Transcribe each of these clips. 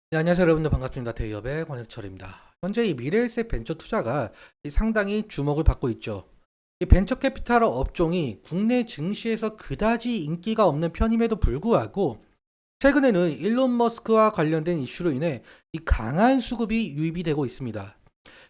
네, 안녕하세요 여러분들 반갑습니다. 대기업의 권혁철입니다. 현재 이 미래에셋 벤처 투자가 상당히 주목을 받고 있죠. 이 벤처 캐피탈 업종이 국내 증시에서 그다지 인기가 없는 편임에도 불구하고 최근에는 일론 머스크와 관련된 이슈로 인해 이 강한 수급이 유입이 되고 있습니다.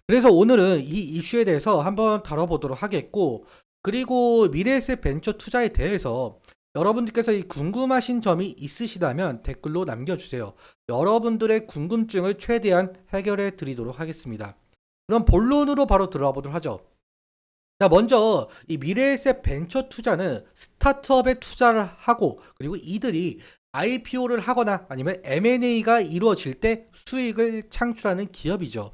그래서 오늘은 이 이슈에 대해서 한번 다뤄보도록 하겠고, 그리고 미래에셋 벤처 투자에 대해서 여러분들께서 이 궁금하신 점이 있으시다면 댓글로 남겨주세요. 여러분들의 궁금증을 최대한 해결해 드리도록 하겠습니다. 그럼 본론으로 바로 들어가 보도록 하죠. 자, 먼저 이 미래에셋 벤처 투자는 스타트업에 투자를 하고, 그리고 이들이 IPO를 하거나 아니면 M&A가 이루어질 때 수익을 창출하는 기업이죠.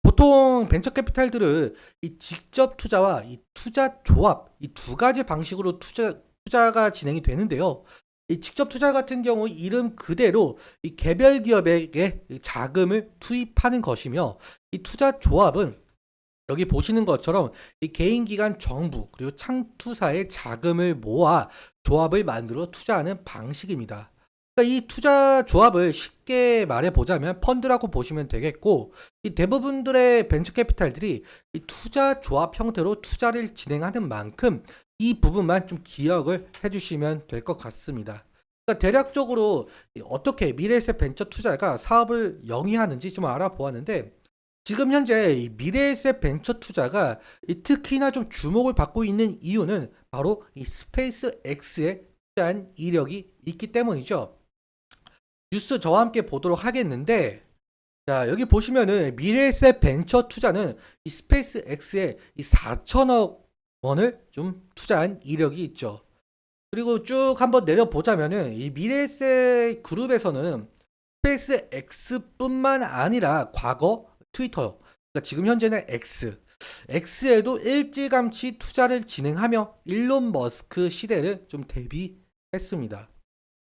보통 벤처 캐피탈들은 이 직접 투자와 이 투자 조합, 이 두 가지 방식으로 투자가 진행이 되는데요. 이 직접 투자 같은 경우 이름 그대로 이 개별 기업에게 이 자금을 투입하는 것이며, 이 투자 조합은 여기 보시는 것처럼 이 개인 기관 정부 그리고 창투사의 자금을 모아 조합을 만들어 투자하는 방식입니다. 그러니까 이 투자 조합을 쉽게 말해 보자면 펀드라고 보시면 되겠고, 이 대부분들의 벤처 캐피탈들이 이 투자 조합 형태로 투자를 진행하는 만큼 이 부분만 좀 기억을 해주시면 될 것 같습니다. 그러니까 대략적으로 어떻게 미래에셋 벤처 투자가 사업을 영위하는지 좀 알아보았는데, 지금 현재 이 미래에셋 벤처 투자가 이 특히나 좀 주목을 받고 있는 이유는 바로 이 스페이스 X에 투자한 이력이 있기 때문이죠. 뉴스 저와 함께 보도록 하겠는데, 자, 여기 보시면은 미래에셋 벤처 투자는 이 스페이스 X에 이 4천억 원을 좀 투자한 이력이 있죠. 그리고 쭉 한번 내려보자면은 이 미래에셋 그룹에서는 스페이스 X뿐만 아니라 과거 트위터, 그러니까 지금 현재는 X에도 일찌감치 투자를 진행하며 일론 머스크 시대를 좀 대비했습니다.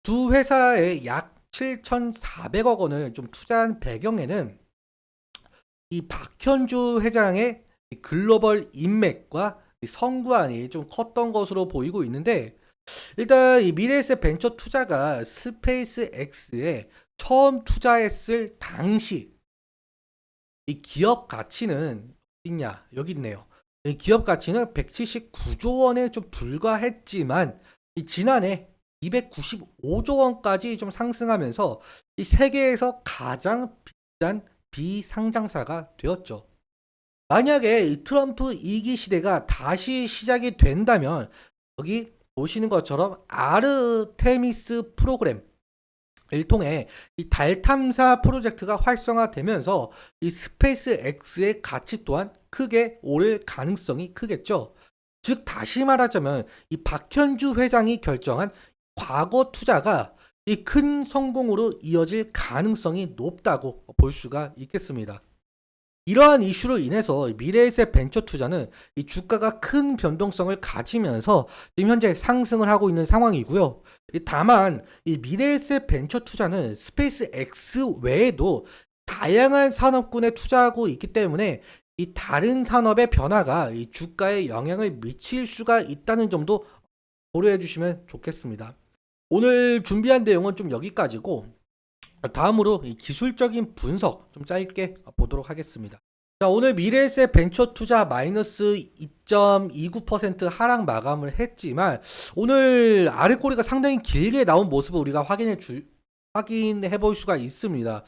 두 회사에 약 7,400억 원을 좀 투자한 배경에는 이 박현주 회장의 글로벌 인맥과 성구안이 좀 컸던 것으로 보이고 있는데, 일단 이 미래에셋 벤처 투자가 스페이스 X에 처음 투자했을 당시 이 기업 가치는 있냐? 여기 있네요. 이 기업 가치는 179조 원에 좀 불과했지만 이 지난해 295조 원까지 좀 상승하면서 이 세계에서 가장 비싼 비상장사가 되었죠. 만약에 이 트럼프 2기 시대가 다시 시작이 된다면 여기 보시는 것처럼 아르테미스 프로그램 을 통해 이 달 탐사 프로젝트가 활성화되면서 이 스페이스 X의 가치 또한 크게 오를 가능성이 크겠죠. 즉 다시 말하자면 이 박현주 회장이 결정한 과거 투자가 이 큰 성공으로 이어질 가능성이 높다고 볼 수가 있겠습니다. 이러한 이슈로 인해서 미래에셋 벤처 투자는 이 주가가 큰 변동성을 가지면서 지금 현재 상승을 하고 있는 상황이고요. 다만 이 미래에셋 벤처 투자는 스페이스 X 외에도 다양한 산업군에 투자하고 있기 때문에 이 다른 산업의 변화가 이 주가에 영향을 미칠 수가 있다는 점도 고려해 주시면 좋겠습니다. 오늘 준비한 내용은 좀 여기까지고, 다음으로 이 기술적인 분석 좀 짧게 보도록 하겠습니다. 자, 오늘 미래에셋 벤처 투자 마이너스 2.29% 하락 마감을 했지만 오늘 아래 꼬리가 상당히 길게 나온 모습을 우리가 확인해 볼 수가 있습니다.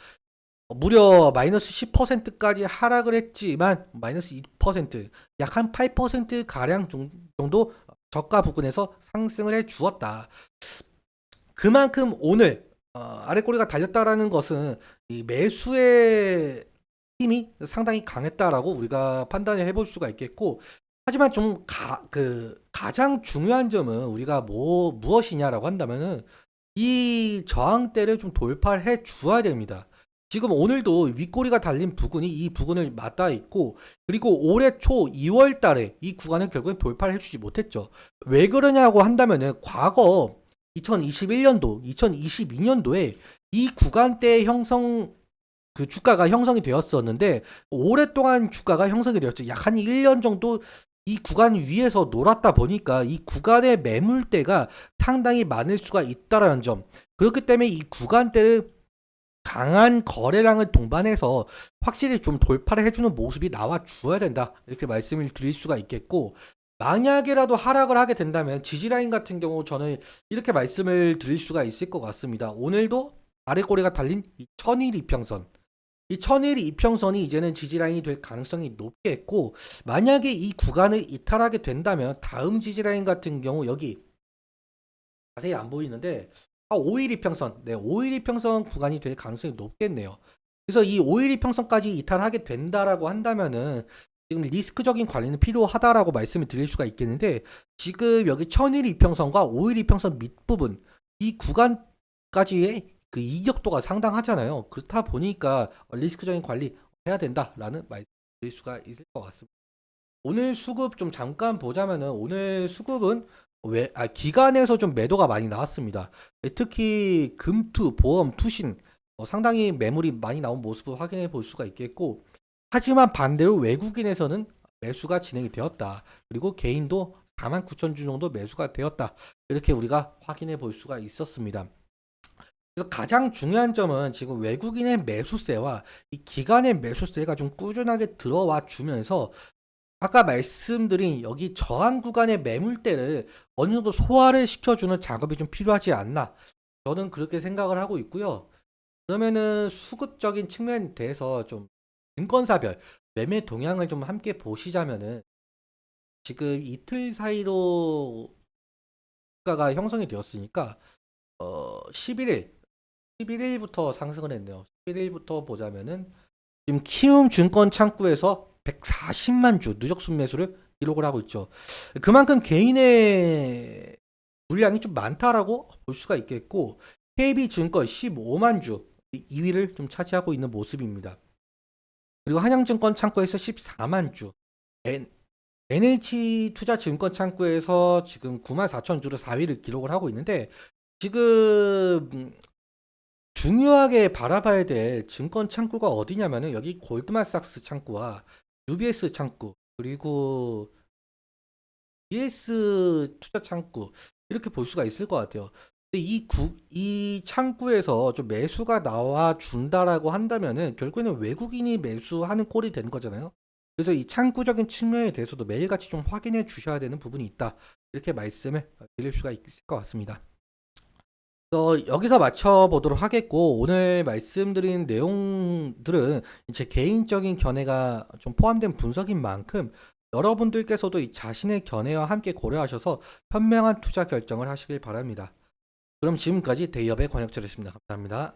무려 마이너스 10%까지 하락을 했지만 마이너스 2%, 약 한 8% 가량 정도 저가 부근에서 상승을 해 주었다. 그만큼 오늘 아래 꼬리가 달렸다라는 것은 이 매수의 힘이 상당히 강했다라고 우리가 판단을 해볼 수가 있겠고, 하지만 좀 가장 중요한 점은 우리가 무엇이냐라고 한다면은 이 저항대를 좀 돌파를 해 주어야 됩니다. 지금 오늘도 윗꼬리가 달린 부근이 이 부근을 맞닿아 있고, 그리고 올해 초 2월 달에 이 구간을 결국엔 돌파를 해주지 못했죠. 왜 그러냐고 한다면은 과거 2021년도, 2022년도에 이 구간대 형성 주가가 형성이 되었었는데 오랫동안 주가가 형성이 되었죠. 약 한 1년 정도 이 구간 위에서 놀았다 보니까 이 구간의 매물대가 상당히 많을 수가 있다라는 점. 그렇기 때문에 이 구간대를 강한 거래량을 동반해서 확실히 좀 돌파를 해주는 모습이 나와 주어야 된다. 이렇게 말씀을 드릴 수가 있겠고, 만약에라도 하락을 하게 된다면 지지라인 같은 경우 저는 이렇게 말씀을 드릴 수가 있을 것 같습니다. 오늘도 아래 꼬리가 달린 이 1000일 이평선. 이 1000일 이평선이 이제는 지지라인이 될 가능성이 높겠고, 만약에 이 구간을 이탈하게 된다면 다음 지지라인 같은 경우 여기 자세히 안 보이는데 5일 이평선, 네, 5일 이평선 구간이 될 가능성이 높겠네요. 그래서 이 5일 이평선까지 이탈하게 된다라고 한다면은 지금 리스크적인 관리는 필요하다라고 말씀을 드릴 수가 있겠는데, 지금 여기 1000일 이평선과 5일 이평선 밑부분 이 구간까지의 그 이격도가 상당하잖아요. 그렇다 보니까 리스크적인 관리 해야 된다라는 말씀 드릴 수가 있을 것 같습니다. 오늘 수급 좀 잠깐 보자면은 오늘 수급은 기간에서 좀 매도가 많이 나왔습니다. 특히 금투, 보험, 투신 상당히 매물이 많이 나온 모습을 확인해 볼 수가 있겠고, 하지만 반대로 외국인에서는 매수가 진행이 되었다. 그리고 개인도 49,000주 정도 매수가 되었다. 이렇게 우리가 확인해 볼 수가 있었습니다. 그래서 가장 중요한 점은 지금 외국인의 매수세와 이 기관의 매수세가 좀 꾸준하게 들어와 주면서 아까 말씀드린 여기 저항 구간의 매물대를 어느 정도 소화를 시켜주는 작업이 좀 필요하지 않나. 저는 그렇게 생각을 하고 있고요. 그러면은 수급적인 측면에 대해서 좀 증권사별 매매 동향을 좀 함께 보시자면은 지금 이틀 사이로 주가가 형성이 되었으니까 11일 11일부터 상승을 했네요. 11일부터 보자면은 지금 키움 증권 창구에서 140만 주 누적 순매수를 기록을 하고 있죠. 그만큼 개인의 물량이 좀 많다라고 볼 수가 있겠고, KB증권 15만 주 2위를 좀 차지하고 있는 모습입니다. 그리고 한양증권 창구에서 14만 주, NH투자증권 창구에서 지금 9만 4천 주로 4위를 기록을 하고 있는데, 지금 중요하게 바라봐야 될 증권 창구가 어디냐면은 여기 골드만삭스 창구와 UBS 창구, 그리고 GS 투자 창구, 이렇게 볼 수가 있을 것 같아요. 근데 이 창구에서 좀 매수가 나와 준다라고 한다면은 결국에는 외국인이 매수하는 꼴이 되는 거잖아요. 그래서 이 창구적인 측면에 대해서도 매일같이 좀 확인해 주셔야 되는 부분이 있다. 이렇게 말씀을 드릴 수가 있을 것 같습니다. 여기서 맞춰보도록 하겠고, 오늘 말씀드린 내용들은 제 개인적인 견해가 좀 포함된 분석인 만큼 여러분들께서도 이 자신의 견해와 함께 고려하셔서 현명한 투자 결정을 하시길 바랍니다. 그럼 지금까지 대기업의 권혁철이었습니다. 감사합니다.